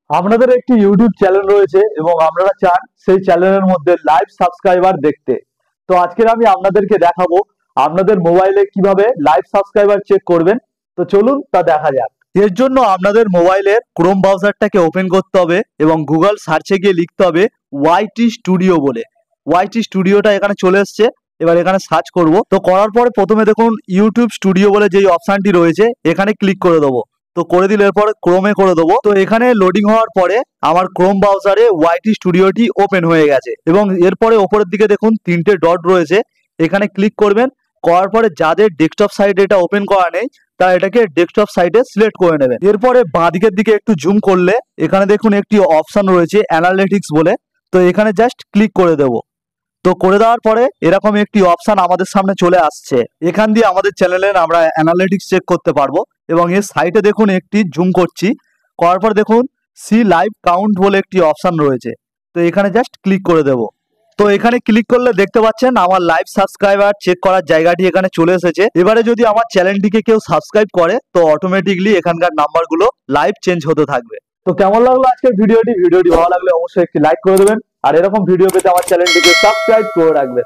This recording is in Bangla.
আপনাদের একটি ইউটিউব চ্যানেল রয়েছে এবং আপনারা চান সেই চ্যানেলের মধ্যে লাইভ সাবস্ক্রাইবার দেখতে। তো আজকের আমি আপনাদেরকে দেখাবো আপনাদের মোবাইলে কিভাবে লাইভ সাবস্ক্রাইবার চেক করবেন। তো চলুন তা দেখা যাক। এর জন্য আপনাদের মোবাইলের ক্রোম ব্রাউজারটাকে ওপেন করতে হবে এবং গুগল সার্চে গিয়ে লিখতে হবে ওয়াইটি স্টুডিও বলে। ওয়াইটি স্টুডিওটা এখানে চলে এসছে। এবার এখানে সার্চ করব। তো করার পরে প্রথমে দেখুন ইউটিউব স্টুডিও বলে যেই অপশনটি রয়েছে এখানে ক্লিক করে দেবো। তো করে দিলে এরপর ক্রোমে করে দেবো। তো এখানে লোডিং হওয়ার পরে আমার ক্রোম ব্রাউজারে ওয়াইটি স্টুডিওটি ওপেন হয়ে গেছে এবং এরপরে ওপরের দিকে দেখুন তিনটে ডট রয়েছে, এখানে ক্লিক করবেন। করার পরে যাদের ডেস্কটপ সাইটে এটা ওপেন করা নেই তারা এটাকে ডেস্কটপ সাইটে সিলেক্ট করে নেবেন। এরপরে বাঁদিকের দিকে একটু জুম করলে এখানে দেখুন একটি অপশন রয়েছে অ্যানালিটিক্স বলে। তো এখানে জাস্ট ক্লিক করে দেবো। তো করে দেওয়ার পরে এরকম একটি অপশন আমাদের সামনে চলে আসছে। এখান দিয়ে আমাদের চ্যানেলের আমরা অ্যানালিটিক্স চেক করতে পারবো এবং এর সাইটে দেখুন একটি জুম করছি। করার পর দেখুন সি লাইভ কাউন্ট বলে একটি অপশন রয়েছে। তো এখানে জাস্ট ক্লিক করে দেব। তো এখানে ক্লিক করলে দেখতে পাচ্ছেন আমার লাইভ সাবস্ক্রাইবার চেক করার জায়গাটি এখানে চলে এসেছে। এবারে যদি আমার চ্যানেলটিকে কেউ সাবস্ক্রাইব করে তো অটোমেটিকলি এখানকার নাম্বারগুলো লাইভ চেঞ্জ হতে থাকবে। তো কেমন লাগলো আজকের ভিডিওটি ভালো লাগলে অবশ্যই একটি লাইক করে দেবেন আর এরকম ভিডিও পেতে আমার চ্যানেলটিকে সাবস্ক্রাইব করে রাখবেন।